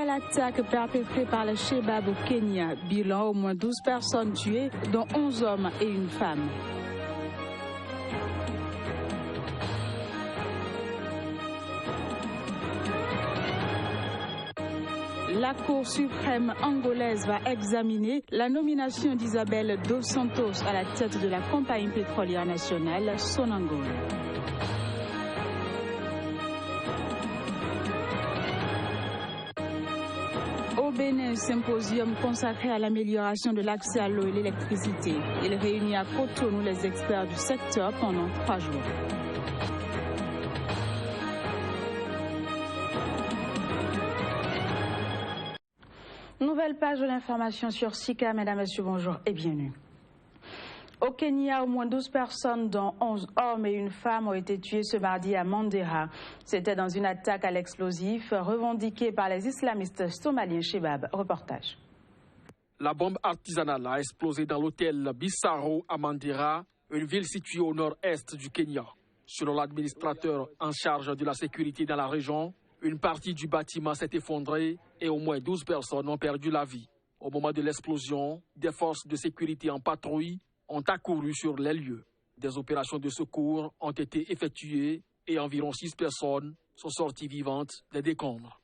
Nouvelle attaque perpétrée par les Shebab au Kenya. Bilan, au moins 12 personnes tuées, dont 11 hommes et une femme. La Cour suprême angolaise va examiner la nomination d'Isabel dos Santos à la tête de la compagnie pétrolière nationale Sonangol. Au Bénin, symposium consacré à l'amélioration de l'accès à l'eau et l'électricité. Il réunit à Cotonou les experts du secteur pendant 3 jours. Nouvelle page de l'information sur Sika. Mesdames, Messieurs, bonjour et bienvenue. Au Kenya, au moins 12 personnes, dont 11 hommes et une femme, ont été tuées ce mardi à Mandera. C'était dans une attaque à l'explosif revendiquée par les islamistes somaliens Shebab. Reportage. La bombe artisanale a explosé dans l'hôtel Bissaro à Mandera, une ville située au nord-est du Kenya. Selon l'administrateur en charge de la sécurité dans la région, une partie du bâtiment s'est effondrée et au moins 12 personnes ont perdu la vie. Au moment de l'explosion, des forces de sécurité en patrouille ont accouru sur les lieux. Des opérations de secours ont été effectuées et environ 6 personnes sont sorties vivantes des décombres.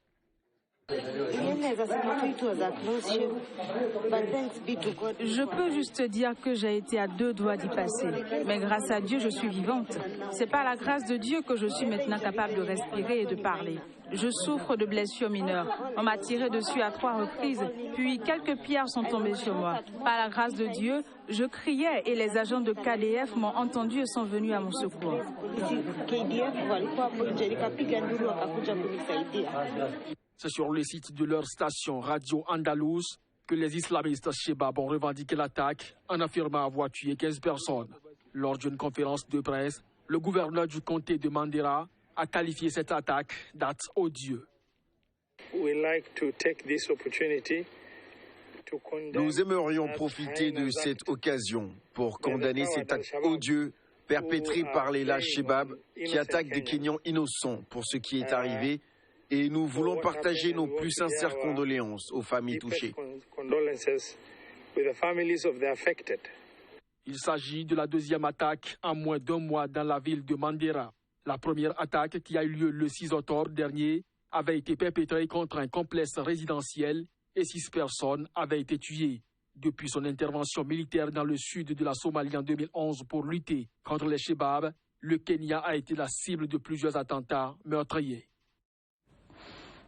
Je peux juste dire que j'ai été à 2 doigts d'y passer. Mais grâce à Dieu, je suis vivante. C'est par la grâce de Dieu que je suis maintenant capable de respirer et de parler. Je souffre de blessures mineures. On m'a tiré dessus à 3 reprises, puis quelques pierres sont tombées sur moi. Par la grâce de Dieu, je criais et les agents de KDF m'ont entendu et sont venus à mon secours. C'est sur le site de leur station Radio Andalouse que les islamistes Shebab ont revendiqué l'attaque en affirmant avoir tué 15 personnes. Lors d'une conférence de presse, le gouverneur du comté de Mandera a qualifié cette attaque d'acte odieux. Nous aimerions profiter de cette occasion pour condamner cet acte odieux perpétré par les lâches Shebab qui attaquent des Kenyans innocents pour ce qui est arrivé. Et nous voulons partager nos plus sincères condoléances aux familles touchées. Il s'agit de la deuxième attaque en moins d'1 mois dans la ville de Mandera. La première attaque, qui a eu lieu le 6 octobre dernier, avait été perpétrée contre un complexe résidentiel et 6 personnes avaient été tuées. Depuis son intervention militaire dans le sud de la Somalie en 2011 pour lutter contre les Shebab, le Kenya a été la cible de plusieurs attentats meurtriers.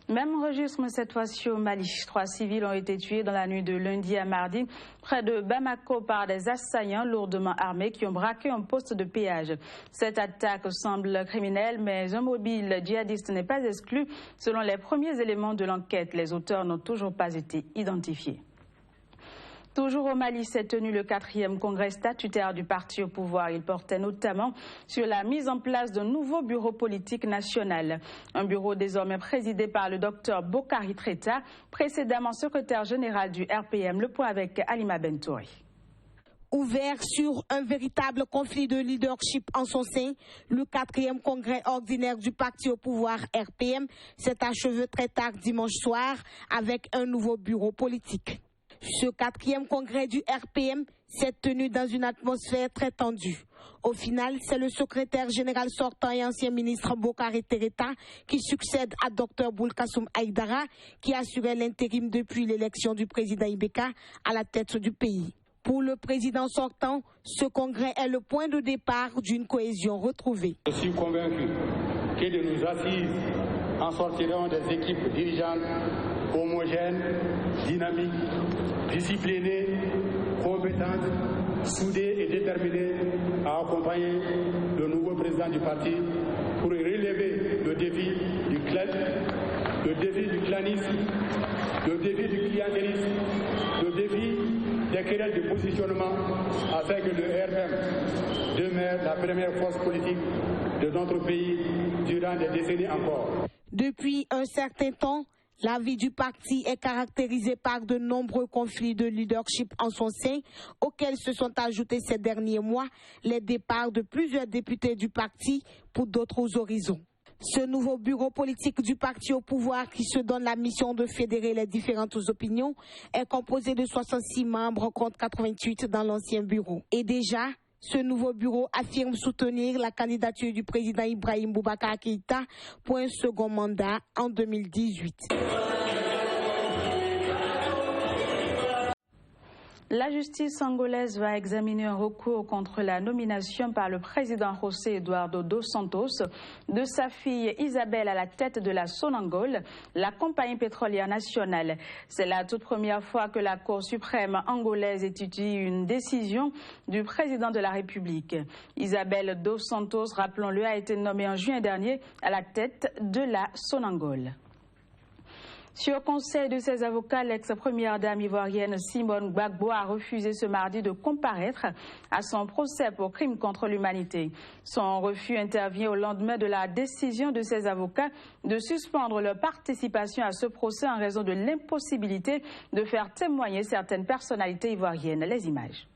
Même registre cette fois-ci au Mali. 3 civils ont été tués dans la nuit de lundi à mardi près de Bamako par des assaillants lourdement armés qui ont braqué un poste de péage. Cette attaque semble criminelle, mais un mobile djihadiste n'est pas exclu. Selon les premiers éléments de l'enquête, les auteurs n'ont toujours pas été identifiés. Toujours au Mali s'est tenu le 4e congrès statutaire du parti au pouvoir. Il portait notamment sur la mise en place d'un nouveau bureau politique national. Un bureau désormais présidé par le docteur Bokari Treta, précédemment secrétaire général du RPM. Le point avec Alima Bentouri. Ouvert sur un véritable conflit de leadership en son sein, le 4e congrès ordinaire du parti au pouvoir RPM s'est achevé très tard dimanche soir avec un nouveau bureau politique. Ce 4e congrès du RPM s'est tenu dans une atmosphère très tendue. Au final, c'est le secrétaire général sortant et ancien ministre Bokari Treta qui succède à Dr Boulkassoum Aïdara qui assurait l'intérim depuis l'élection du président Ibeka à la tête du pays. Pour le président sortant, ce congrès est le point de départ d'une cohésion retrouvée. Je suis convaincu que de nos assises en sortiront des équipes dirigeantes homogènes, dynamiques, disciplinées, compétentes, soudées et déterminées à accompagner le nouveau président du parti pour relever le défi du clanisme, le défi du clientélisme, le défi des querelles de positionnement afin que le RPM demeure la première force politique de notre pays durant des décennies encore. Depuis un certain temps, la vie du parti est caractérisée par de nombreux conflits de leadership en son sein, auxquels se sont ajoutés ces derniers mois les départs de plusieurs députés du parti pour d'autres horizons. Ce nouveau bureau politique du parti au pouvoir qui se donne la mission de fédérer les différentes opinions est composé de 66 membres contre 88 dans l'ancien bureau. Et déjà, ce nouveau bureau affirme soutenir la candidature du président Ibrahim Boubacar Keïta pour un second mandat en 2018. La justice angolaise va examiner un recours contre la nomination par le président José Eduardo dos Santos de sa fille Isabelle à la tête de la Sonangol, la compagnie pétrolière nationale. C'est la toute première fois que la Cour suprême angolaise étudie une décision du président de la République. Isabelle dos Santos, rappelons-le, a été nommée en juin dernier à la tête de la Sonangol. Sur conseil de ses avocats, l'ex-première dame ivoirienne Simone Gbagbo a refusé ce mardi de comparaître à son procès pour crime contre l'humanité. Son refus intervient au lendemain de la décision de ses avocats de suspendre leur participation à ce procès en raison de l'impossibilité de faire témoigner certaines personnalités ivoiriennes. Les images.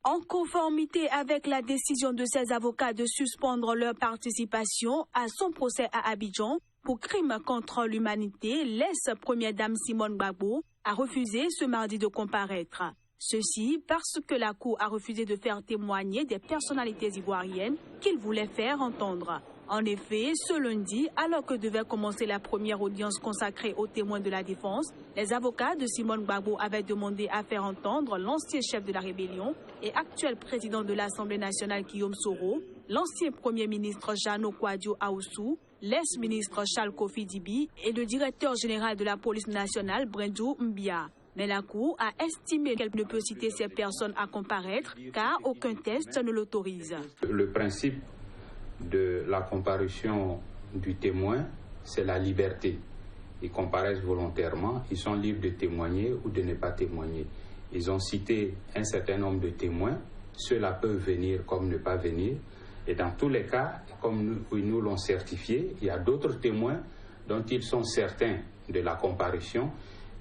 En conformité avec la décision de ses avocats de suspendre leur participation à son procès à Abidjan pour crime contre l'humanité, l'ex-première dame Simone Gbagbo a refusé ce mardi de comparaître. Ceci parce que la Cour a refusé de faire témoigner des personnalités ivoiriennes qu'il voulait faire entendre. En effet, ce lundi, alors que devait commencer la première audience consacrée aux témoins de la défense, les avocats de Simone Gbagbo avaient demandé à faire entendre l'ancien chef de la rébellion et actuel président de l'Assemblée nationale Guillaume Soro, l'ancien premier ministre Jano Kouadio Aoussou, l'ex-ministre Charles Kofi Dibi et le directeur général de la police nationale Brendou Mbia. Mais la Cour a estimé qu'elle ne peut citer ces personnes à comparaître car aucun test ne l'autorise. Le principe de la comparution du témoin, c'est la liberté. Ils comparaissent volontairement, ils sont libres de témoigner ou de ne pas témoigner. Ils ont cité un certain nombre de témoins, ceux-là peuvent venir comme ne pas venir. Et dans tous les cas, comme nous l'ont certifié, il y a d'autres témoins dont ils sont certains de la comparution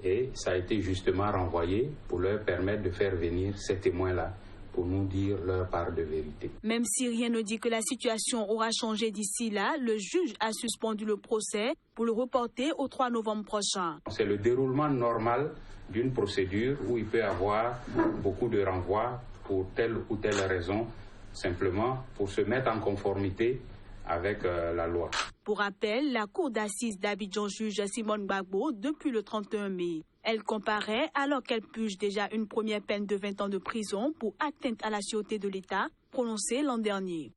et ça a été justement renvoyé pour leur permettre de faire venir ces témoins-là pour nous dire leur part de vérité. Même si rien ne dit que la situation aura changé d'ici là, le juge a suspendu le procès pour le reporter au 3 novembre prochain. C'est le déroulement normal d'une procédure où il peut y avoir beaucoup de renvois pour telle ou telle raison, simplement pour se mettre en conformité avec la loi. Pour rappel, la cour d'assises d'Abidjan juge Simone Gbagbo depuis le 31 mai. Elle comparaît alors qu'elle purge déjà une première peine de 20 ans de prison pour atteinte à la sûreté de l'État prononcée l'an dernier.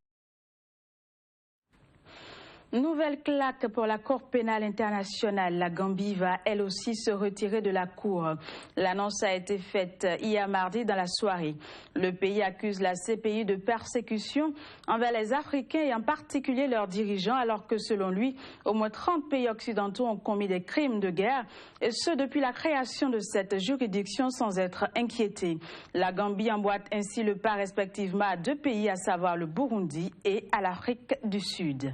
Nouvelle claque pour la Cour pénale internationale. La Gambie va elle aussi se retirer de la Cour. L'annonce a été faite hier mardi dans la soirée. Le pays accuse la CPI de persécution envers les Africains et en particulier leurs dirigeants, alors que selon lui, au moins 30 pays occidentaux ont commis des crimes de guerre, et ce depuis la création de cette juridiction sans être inquiétés. La Gambie emboîte ainsi le pas respectivement à 2 pays, à savoir le Burundi et à l'Afrique du Sud.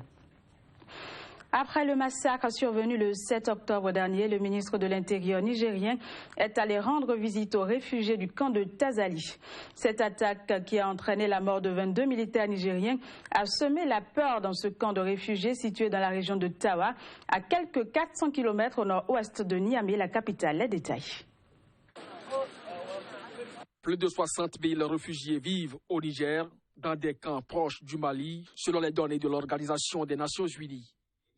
Après le massacre survenu le 7 octobre dernier, le ministre de l'Intérieur nigérien est allé rendre visite aux réfugiés du camp de Tazali. Cette attaque qui a entraîné la mort de 22 militaires nigériens a semé la peur dans ce camp de réfugiés situé dans la région de Tawa, à quelques 400 km au nord-ouest de Niamey, la capitale. Les détails. Plus de 60 000 réfugiés vivent au Niger dans des camps proches du Mali, selon les données de l'Organisation des Nations Unies.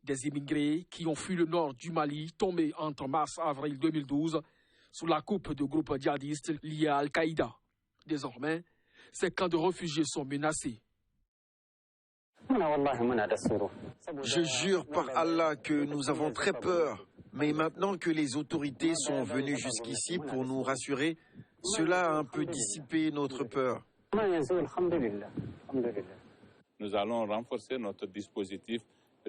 Des immigrés qui ont fui le nord du Mali, tombés entre mars et avril 2012 sous la coupe de groupes djihadistes liés à Al-Qaïda. Désormais, ces camps de réfugiés sont menacés. Je jure par Allah que nous avons très peur. Mais maintenant que les autorités sont venues jusqu'ici pour nous rassurer, cela a un peu dissipé notre peur. Nous allons renforcer notre dispositif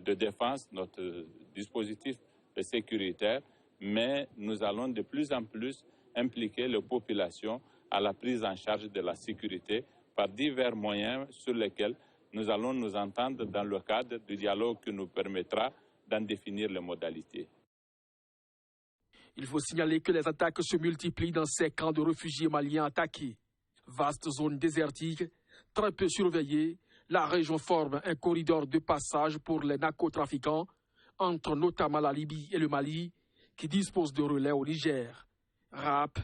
de défense, notre dispositif sécuritaire, mais nous allons de plus en plus impliquer les populations à la prise en charge de la sécurité par divers moyens sur lesquels nous allons nous entendre dans le cadre du dialogue qui nous permettra d'en définir les modalités. Il faut signaler que les attaques se multiplient dans ces camps de réfugiés maliens attaqués. Vaste zone désertique, très peu surveillée, La région forme un corridor de passage pour les narcotrafiquants, entre notamment la Libye et le Mali, qui disposent de relais au Niger. Rap,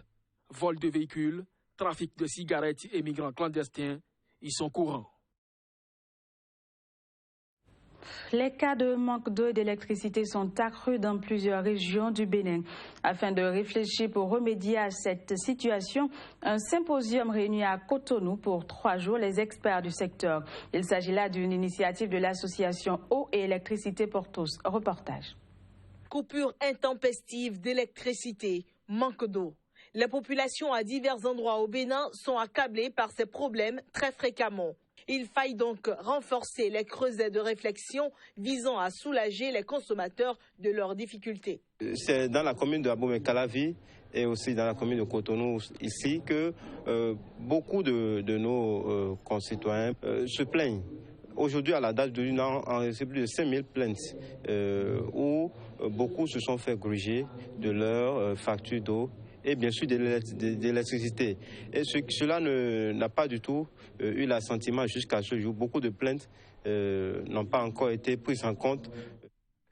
vol de véhicules, trafic de cigarettes et migrants clandestins y sont courants. Les cas de manque d'eau et d'électricité sont accrus dans plusieurs régions du Bénin. Afin de réfléchir pour remédier à cette situation, un symposium réunit à Cotonou pour 3 jours les experts du secteur. Il s'agit là d'une initiative de l'association Eau et électricité pour tous. Reportage. Coupure intempestive d'électricité, manque d'eau. Les populations à divers endroits au Bénin sont accablées par ces problèmes très fréquemment. Il faille donc renforcer les creusets de réflexion visant à soulager les consommateurs de leurs difficultés. C'est dans la commune de Abomey-Calavi et aussi dans la commune de Cotonou ici que beaucoup de nos concitoyens se plaignent. Aujourd'hui, à la date de l'UNA, on a reçu plus de 5000 plaintes où beaucoup se sont fait gruger de leur facture d'eau et bien sûr de l'électricité. Et cela n'a pas du tout eu l'assentiment jusqu'à ce jour. Beaucoup de plaintes n'ont pas encore été prises en compte.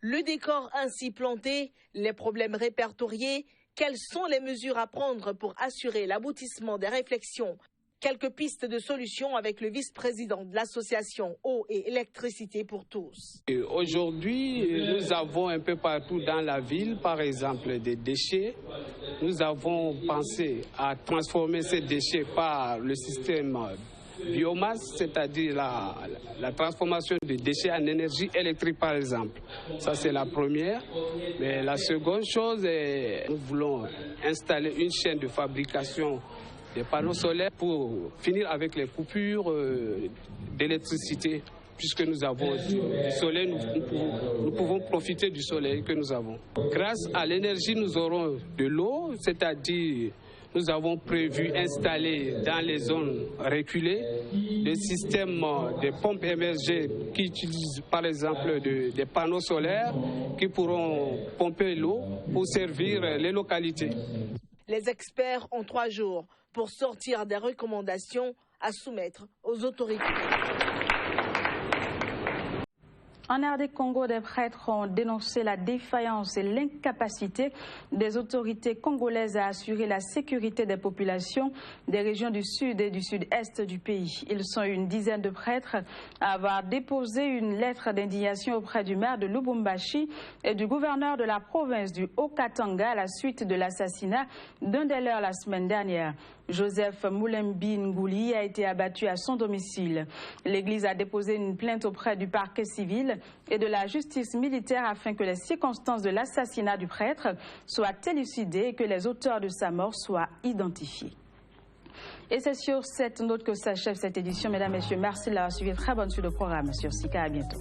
Le décor ainsi planté, les problèmes répertoriés, quelles sont les mesures à prendre pour assurer l'aboutissement des réflexions? Quelques pistes de solutions avec le vice-président de l'association Eau et électricité pour tous. Aujourd'hui, nous avons un peu partout dans la ville, par exemple, des déchets. Nous avons pensé à transformer ces déchets par le système biomasse, c'est-à-dire la transformation des déchets en énergie électrique, par exemple. Ça, c'est la première. Mais la seconde chose, nous voulons installer une chaîne de fabrication des panneaux solaires pour finir avec les coupures d'électricité. Puisque nous avons du soleil, nous pouvons profiter du soleil que nous avons. Grâce à l'énergie, nous aurons de l'eau, c'est-à-dire nous avons prévu installer dans les zones reculées des systèmes de pompes émergées qui utilisent par exemple des panneaux solaires qui pourront pomper l'eau pour servir les localités. Les experts ont 3 jours pour sortir des recommandations à soumettre aux autorités. En RD Congo, des prêtres ont dénoncé la défaillance et l'incapacité des autorités congolaises à assurer la sécurité des populations des régions du sud et du sud-est du pays. Ils sont une dizaine de prêtres à avoir déposé une lettre d'indignation auprès du maire de Lubumbashi et du gouverneur de la province du Haut-Katanga à la suite de l'assassinat d'un des leurs la semaine dernière. Joseph Moulembi Ngouli a été abattu à son domicile. L'Église a déposé une plainte auprès du parquet civil et de la justice militaire afin que les circonstances de l'assassinat du prêtre soient élucidées et que les auteurs de sa mort soient identifiés. Et c'est sur cette note que s'achève cette édition. Mesdames, Messieurs, merci de l'avoir suivi. Très bonne suite de programme sur Sika. À bientôt.